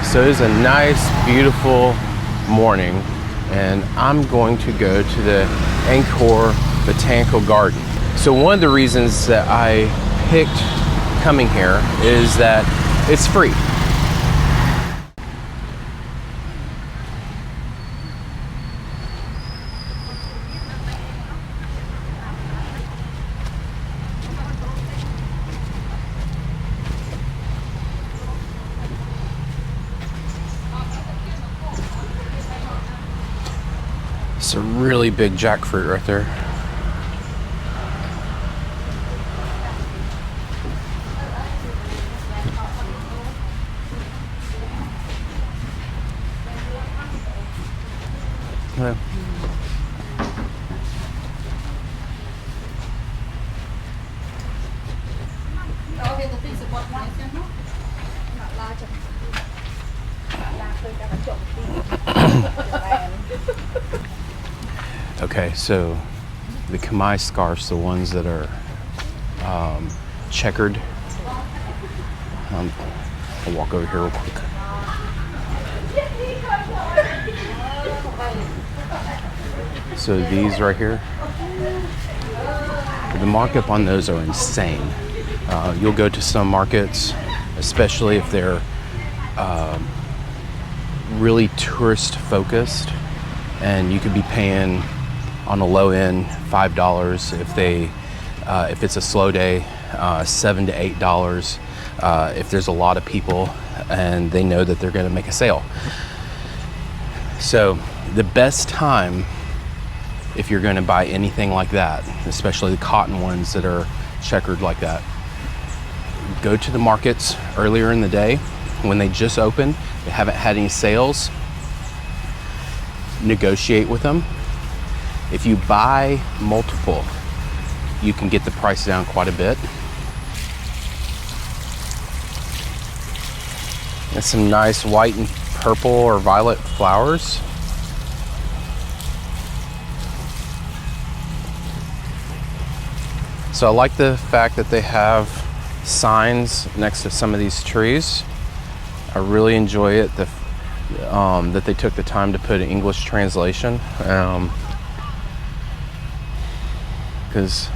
So it's a nice, beautiful morning, and I'm going to go to the Angkor Botanical Garden. So one of the reasons that I picked coming here is that it's free. It's a really big jackfruit right there. Yeah. Okay, so the Khmer scarfs, the ones that are checkered. I'll walk over here real quick. So these right here, the markup on those are insane. You'll go to some markets, especially if they're really tourist focused, and you could be paying on the low end $5 if it's a slow day, $7 to $8 if there's a lot of people and they know that they're going to make a sale. So the best time, if you're going to buy anything like that, especially the cotton ones that are checkered like that, go to the markets earlier in the day when they just opened. They haven't had any sales. Negotiate with them. If you buy multiple, you can get the price down quite a bit. And some nice white and purple or violet flowers. So I like the fact that they have signs next to some of these trees. I really enjoy it that they took the time to put an English translation, because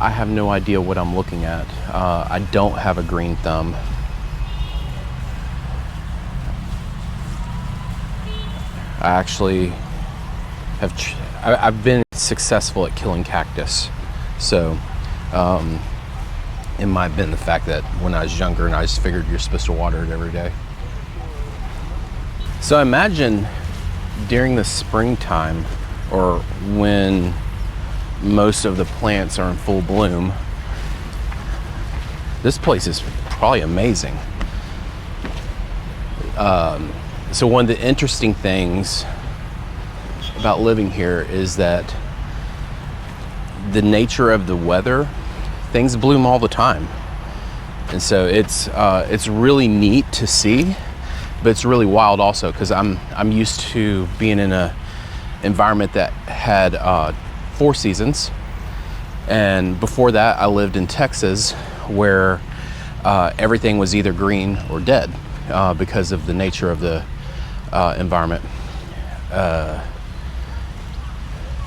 I have no idea what I'm looking at. I don't have a green thumb. I actually I've been successful at killing cactus. So it might have been the fact that when I was younger and I just figured you're supposed to water it every day. So I imagine during the springtime, or when most of the plants are in full bloom, this place is probably amazing. So one of the interesting things about living here is that the nature of the weather, things bloom all the time. And so it's really neat to see, but it's really wild also, because I'm used to being in a environment that had 4 seasons. And before that, I lived in Texas, where everything was either green or dead because of the nature of the environment.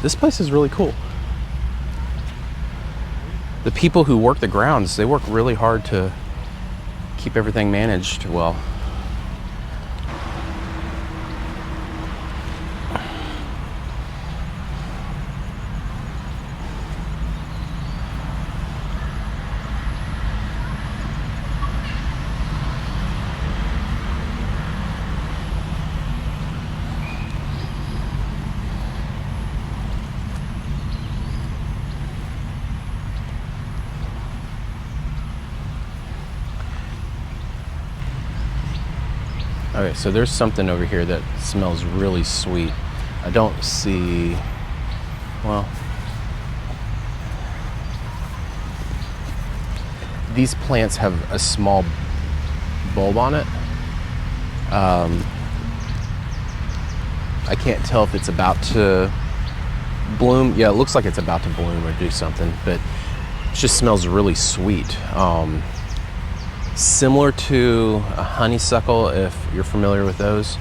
This place is really cool. The people who work the grounds, they work really hard to keep everything managed well. Okay, so there's something over here that smells really sweet. I don't see, well, these plants have a small bulb on it. I can't tell if it's about to bloom. Yeah, it looks like it's about to bloom or do something, but it just smells really sweet. similar to a honeysuckle, if you're familiar with those.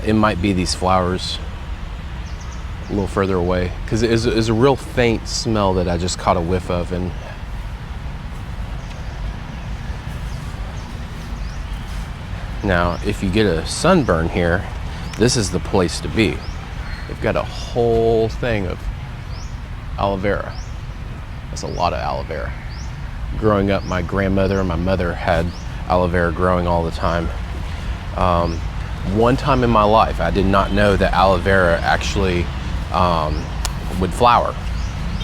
It might be these flowers a little further away, because it is a real faint smell that I just caught a whiff of. And now, if you get a sunburn here, this is the place to be. They've got a whole thing of aloe vera. That's a lot of aloe vera. Growing up, my grandmother and my mother had aloe vera growing all the time. One time in my life, I did not know that aloe vera actually would flower,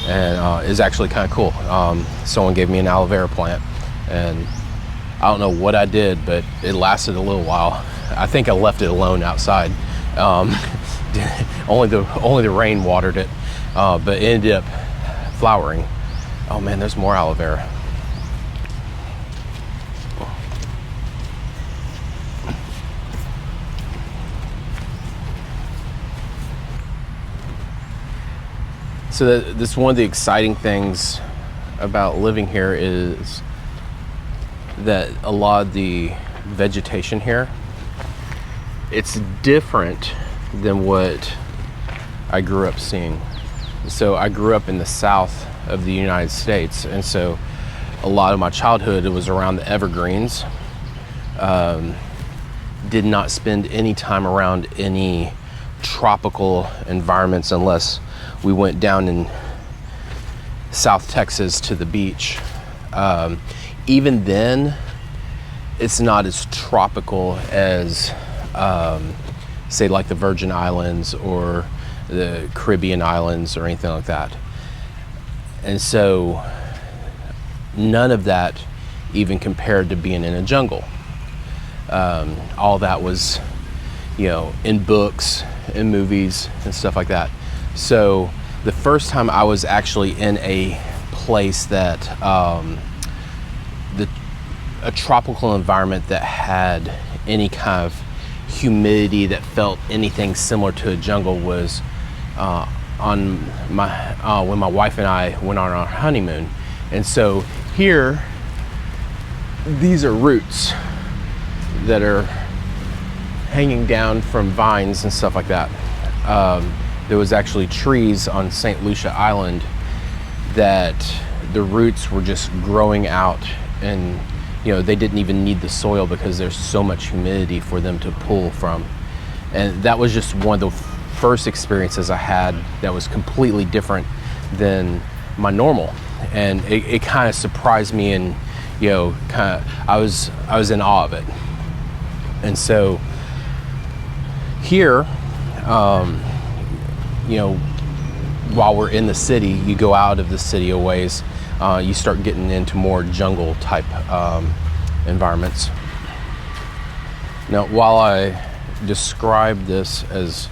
and is actually kind of cool. Someone gave me an aloe vera plant, and I don't know what I did, but it lasted a little while. I think I left it alone outside. Only the rain watered it, but it ended up flowering. Oh man, there's more aloe vera. So this one of the exciting things about living here is that a lot of the vegetation here, it's different than what I grew up seeing. So I grew up in the south of the United States, and so a lot of my childhood, it was around the evergreens. Did not spend any time around any tropical environments unless we went down in South Texas to the beach. Even then, it's not as tropical as, say, like the Virgin Islands or the Caribbean islands or anything like that. And so none of that even compared to being in a jungle. All that was, in books and movies and stuff like that. So the first time I was actually in a place that a tropical environment that had any kind of humidity that felt anything similar to a jungle was when my wife and I went on our honeymoon. And so here, these are roots that are hanging down from vines and stuff like that. There was actually trees on St. Lucia Island that the roots were just growing out, and they didn't even need the soil because there's so much humidity for them to pull from. And that was just one of the first experiences I had that was completely different than my normal, and it kind of surprised me, and I was in awe of it. And so here, while we're in the city, you go out of the city a ways, you start getting into more jungle type environments. Now, while I describe this as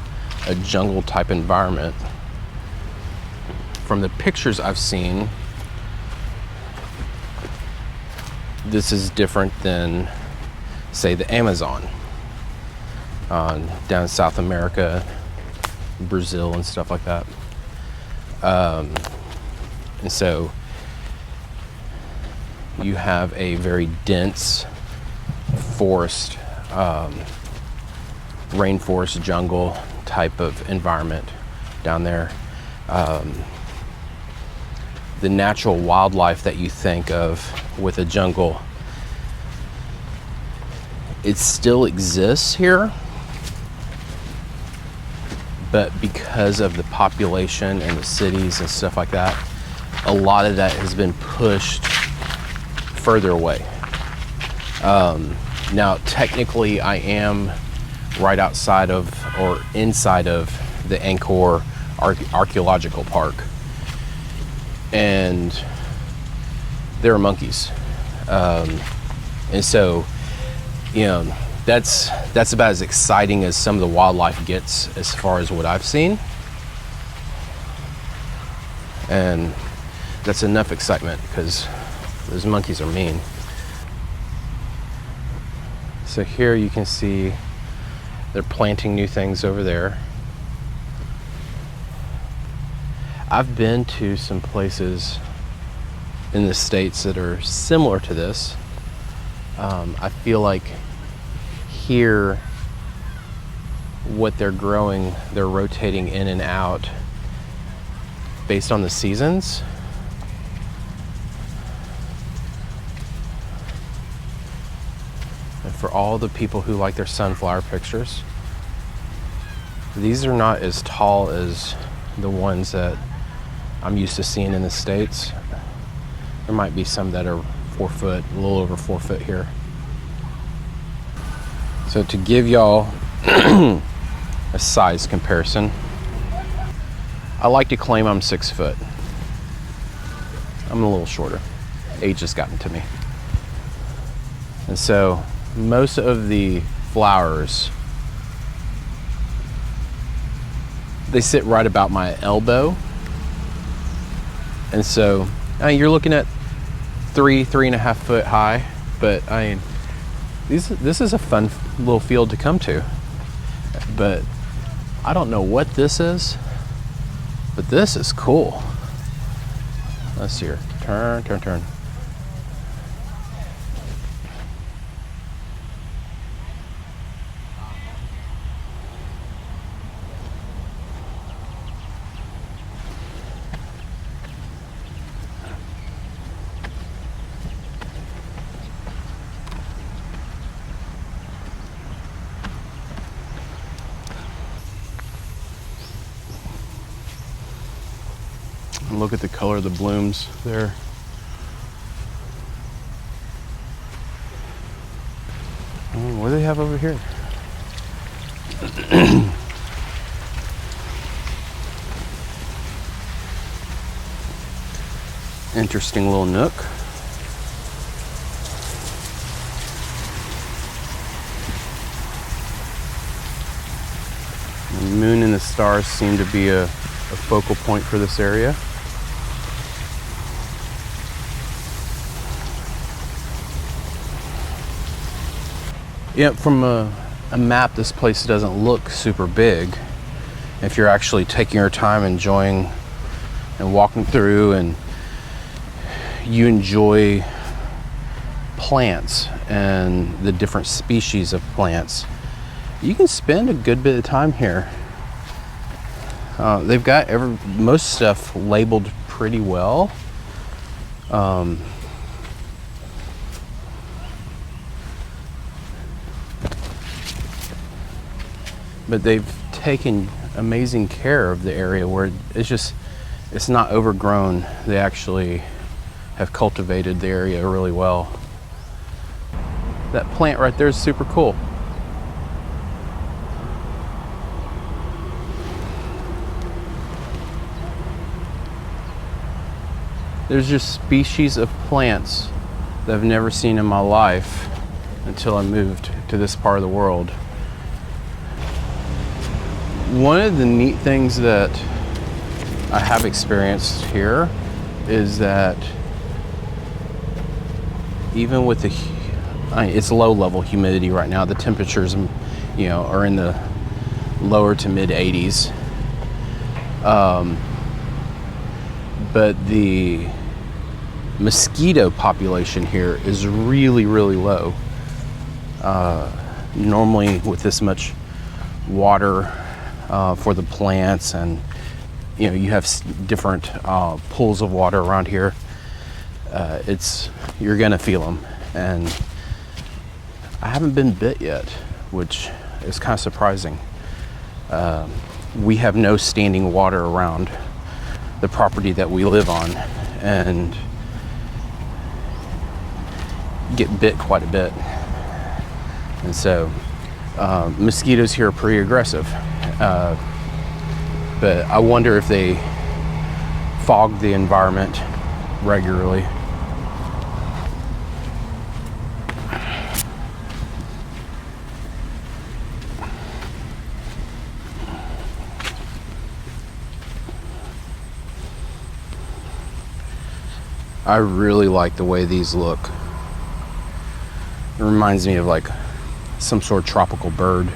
a jungle type environment, from the pictures I've seen, this is different than, say, the Amazon down in South America, Brazil and stuff like that. And so you have a very dense forest, rainforest jungle type of environment down there. The natural wildlife that you think of with a jungle, it still exists here, but because of the population and the cities and stuff like that, a lot of that has been pushed further away. Now, technically, I am right outside of or inside of the Angkor Archaeological Park, and there are monkeys, and so that's about as exciting as some of the wildlife gets as far as what I've seen, and that's enough excitement because those monkeys are mean. So here you can see they're planting new things over there. I've been to some places in the States that are similar to this. I feel like here, what they're growing, they're rotating in and out based on the seasons. And for all the people who like their sunflower pictures, these are not as tall as the ones that I'm used to seeing in the States. There might be some that are 4 foot, a little over 4 foot here. So to give y'all a size comparison, I like to claim I'm 6 foot. I'm a little shorter. Age has gotten to me. And so most of the flowers, they sit right about my elbow. And so you're looking at 3.5 foot high, but this is a fun little field to come to. But I don't know what this is, but this is cool. Let's see here. Turn. And look at the color of the blooms there. What do they have over here? Interesting little nook. The moon and the stars seem to be a focal point for this area. Yeah, from a map, this place doesn't look super big. If you're actually taking your time, enjoying and walking through, and you enjoy plants and the different species of plants, you can spend a good bit of time here. They've got most stuff labeled pretty well. But they've taken amazing care of the area where it's not overgrown. They actually have cultivated the area really well. That plant right there is super cool. There's just species of plants that I've never seen in my life until I moved to this part of the world. One of the neat things that I have experienced here is that even with it's low level humidity right now, the temperatures, are in the lower to mid 80s. But the mosquito population here is really, really low. Normally with this much water for the plants, and you have different pools of water around here, you're gonna feel them. And I haven't been bit yet, which is kind of surprising. We have no standing water around the property that we live on, and get bit quite a bit. And so mosquitoes here are pretty aggressive. But I wonder if they fog the environment regularly. I really like the way these look. It reminds me of like some sort of tropical bird.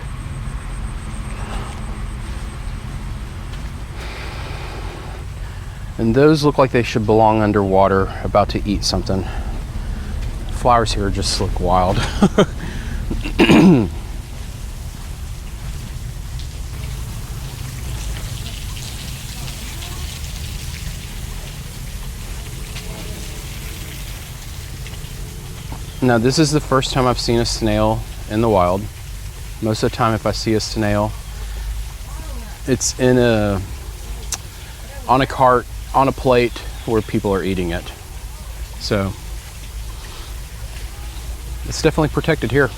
And those look like they should belong underwater, about to eat something. flowers here just look wild. Now this is the first time I've seen a snail in the wild. Most of the time if I see a snail, it's on a cart, on a plate where people are eating it. So it's definitely protected here.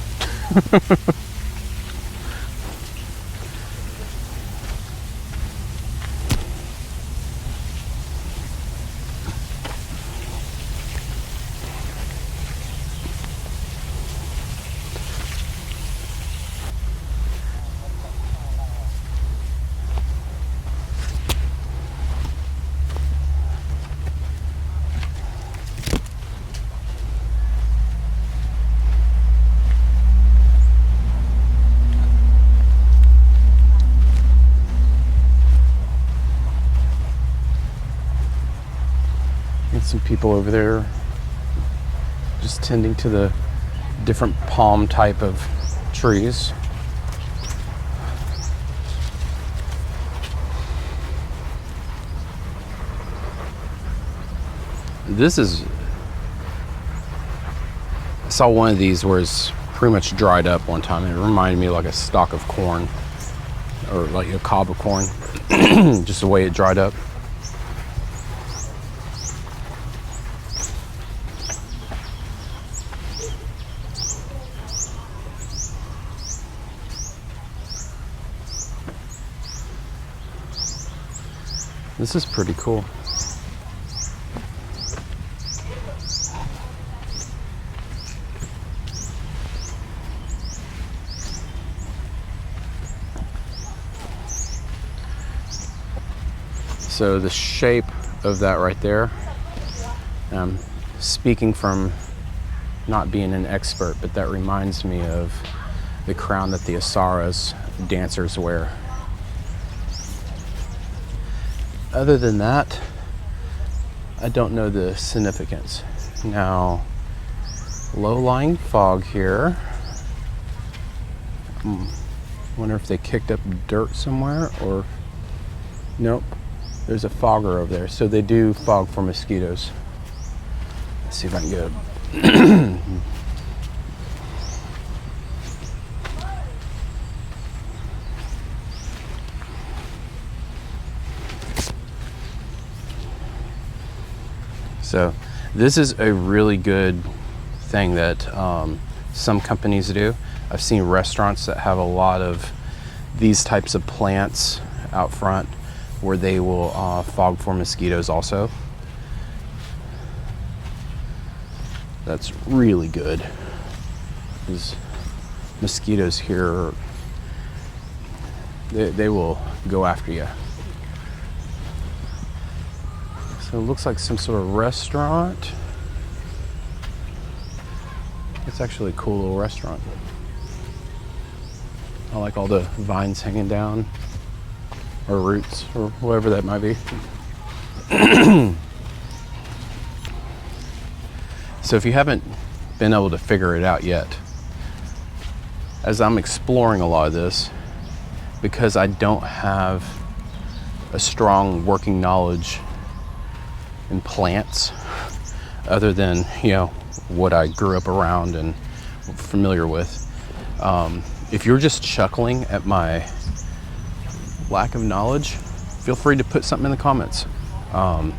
Some people over there just tending to the different palm type of trees. I saw one of these where it's pretty much dried up one time. It reminded me of like a stalk of corn or like a cob of corn, just the way it dried up. This is pretty cool. So the shape of that right there, speaking from not being an expert, but that reminds me of the crown that the Asaras dancers wear. Other than that, I don't know the significance. Now, low-lying fog here. Wonder if they kicked up dirt somewhere or... Nope, there's a fogger over there. So they do fog for mosquitoes. Let's see if I can get a... So this is a really good thing that some companies do. I've seen restaurants that have a lot of these types of plants out front where they will fog for mosquitoes also. That's really good, because mosquitoes here, they will go after you. So it looks like some sort of restaurant. It's actually a cool little restaurant. I like all the vines hanging down, or roots, or whatever that might be. So if you haven't been able to figure it out yet, as I'm exploring a lot of this, because I don't have a strong working knowledge in plants other than, you know, what I grew up around and familiar with. If you're just chuckling at my lack of knowledge, feel free to put something in the comments. I'm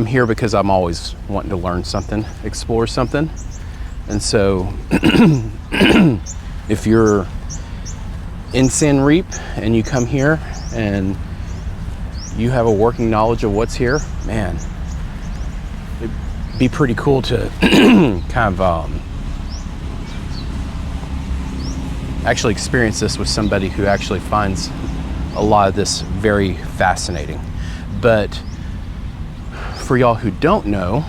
here because I'm always wanting to learn something, explore something. And so if you're in San Reap and you come here and you have a working knowledge of what's here, man, it'd be pretty cool to kind of actually experience this with somebody who actually finds a lot of this very fascinating. But for y'all who don't know,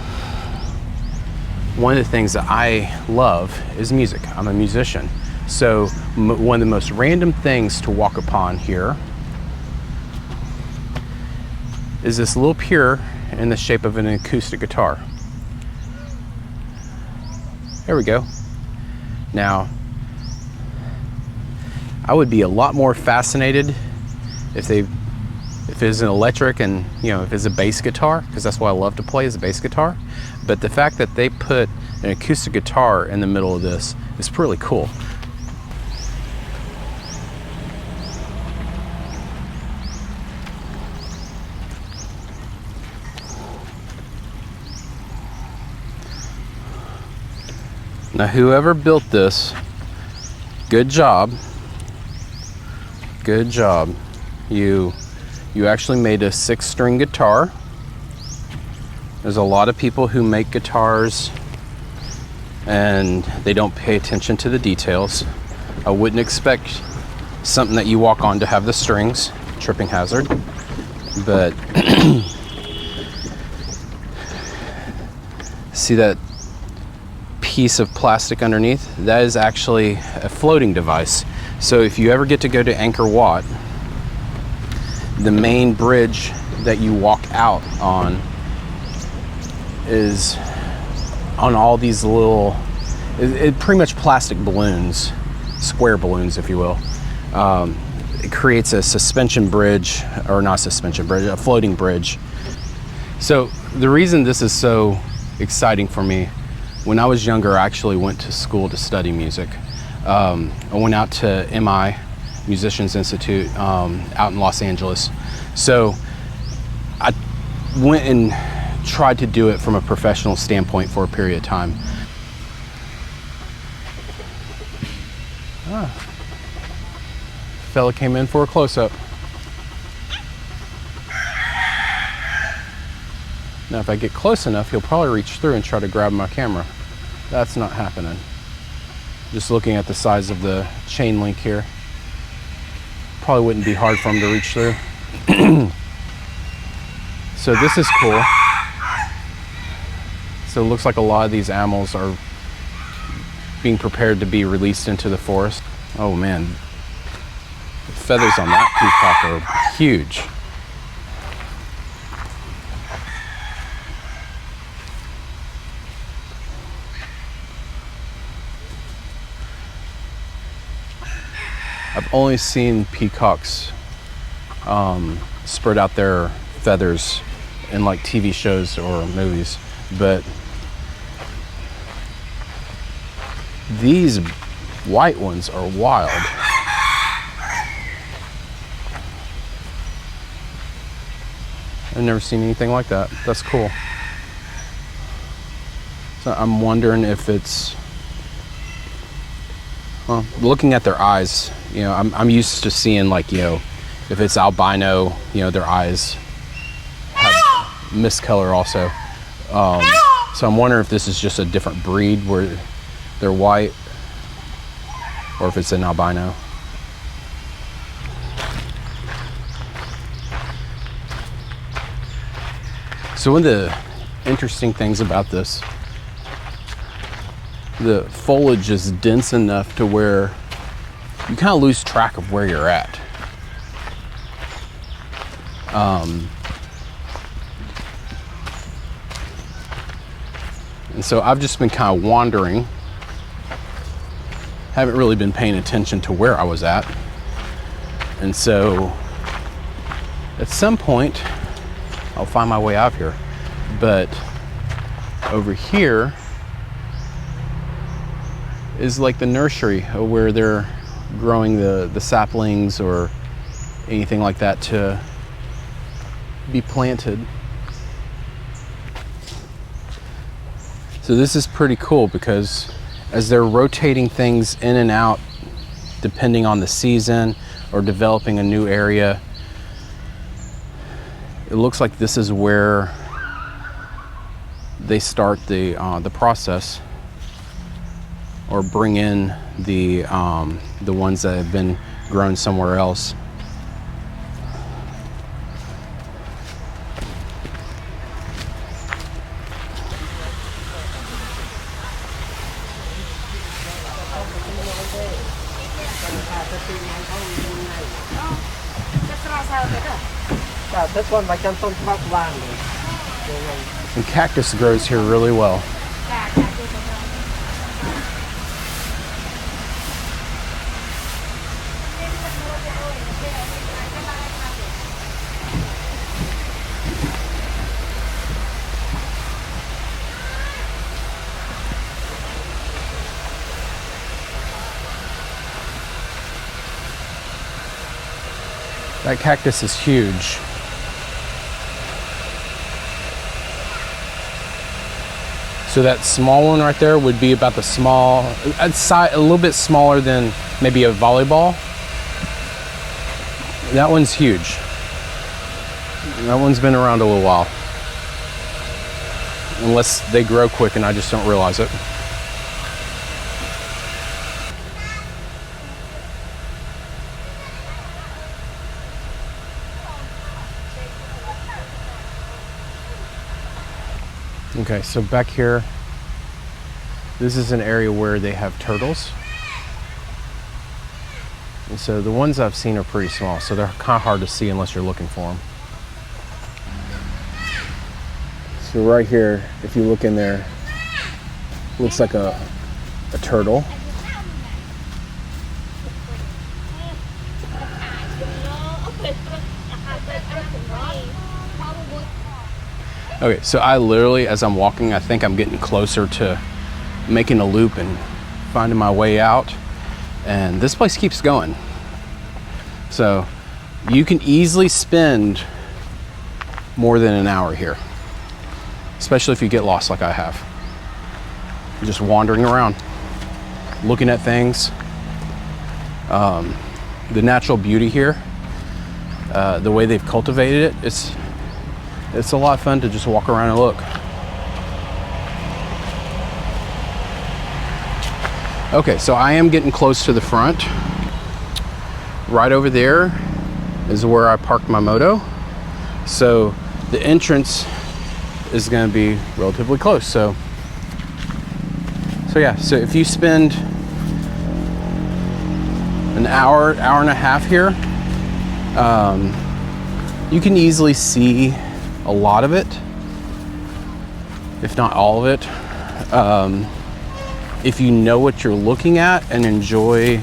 one of the things that I love is music. I'm a musician. So one of the most random things to walk upon here is this little pier in the shape of an acoustic guitar. There we go. Now, I would be a lot more fascinated if it's an electric and, you know, if it's a bass guitar, because that's what I love to play is a bass guitar. But the fact that they put an acoustic guitar in the middle of this is pretty cool. Now, whoever built this, good job. Good job. You actually made a 6-string guitar. There's a lot of people who make guitars and they don't pay attention to the details. I wouldn't expect something that you walk on to have the strings, tripping hazard, but see that piece of plastic underneath? That is actually a floating device. So if you ever get to go to Angkor Wat, the main bridge that you walk out on is on all these little, pretty much plastic balloons, square balloons, if you will. It creates a suspension bridge, or not suspension bridge, a floating bridge. So the reason this is so exciting for me, when I was younger, I actually went to school to study music. I went out to MI, Musicians Institute, out in Los Angeles. So I went and tried to do it from a professional standpoint for a period of time. Fella came in for a close-up. Now if I get close enough, he'll probably reach through and try to grab my camera. That's not happening. Just looking at the size of the chain link here, probably wouldn't be hard for him to reach through. So this is cool. So it looks like a lot of these animals are being prepared to be released into the forest. Oh man, the feathers on that peacock are huge. I've only seen peacocks spread out their feathers in like TV shows or movies, but these white ones are wild. I've never seen anything like that. That's cool. So I'm wondering if it's, well, looking at their eyes, you know, I'm used to seeing like, you know, if it's albino, you know, their eyes have mist color also. So I'm wondering if this is just a different breed where they're white, or if it's an albino. So one of the interesting things about this, the foliage is dense enough to where you kind of lose track of where you're at. And so I've just been kind of wandering, haven't really been paying attention to where I was at. And so at some point I'll find my way out here. But over here is like the nursery where they're growing the saplings or anything like that to be planted. So this is pretty cool because as they're rotating things in and out depending on the season or developing a new area, it looks like this is where they start the process, or bring in the ones that have been grown somewhere else. And cactus grows here really well. That cactus is huge. So that small one right there would be about the small, a little bit smaller than maybe a volleyball. That one's huge. That one's been around a little while. Unless they grow quick and I just don't realize it. Okay, so back here, this is an area where they have turtles. And so the ones I've seen are pretty small, so they're kind of hard to see unless you're looking for them. So right here, if you look in there, looks like a turtle. Okay, so I literally, as I'm walking, I think I'm getting closer to making a loop and finding my way out. And this place keeps going. So you can easily spend more than an hour here, especially if you get lost like I have. You're just wandering around, looking at things. The natural beauty here, the way they've cultivated it, it's a lot of fun to just walk around and look. Okay, so I am getting close to the front. Right over there is where I parked my moto. So the entrance is going to be relatively close. So yeah, so if you spend an hour and a half here, you can easily see a lot of it, if not all of it. If you know what you're looking at and enjoy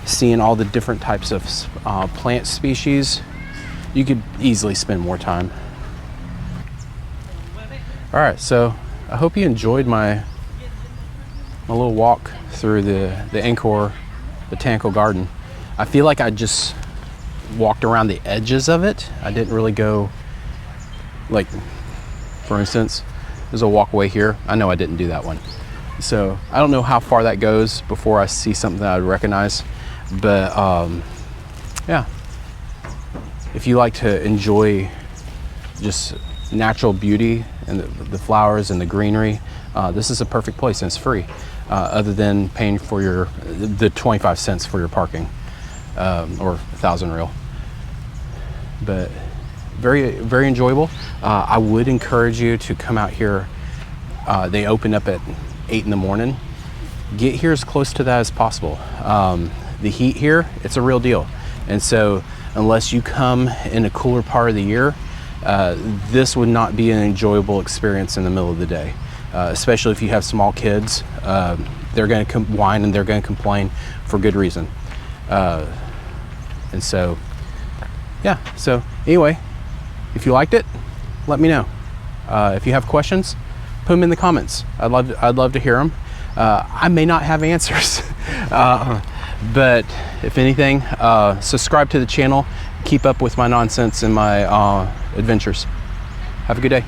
seeing all the different types of plant species, you could easily spend more time. All right, so I hope you enjoyed my little walk through the Angkor Botanical Garden. I feel like I just walked around the edges of it. I didn't really go, like, for instance, there's a walkway here. I know I didn't do that one. So I don't know how far that goes before I see something that I would recognize. But yeah, if you like to enjoy just natural beauty and the flowers and the greenery, this is a perfect place, and it's free, other than paying for the 25 cents for your parking, or 1,000 real. But very, very enjoyable. I would encourage you to come out here. They open up at 8 in the morning. Get here as close to that as possible. The heat here, it's a real deal. And so unless you come in a cooler part of the year, this would not be an enjoyable experience in the middle of the day, especially if you have small kids. They're going to whine and they're going to complain for good reason. And so, yeah. So anyway, if you liked it, let me know. If you have questions, put them in the comments. I'd love to hear them. I may not have answers, but if anything, subscribe to the channel. Keep up with my nonsense and my adventures. Have a good day.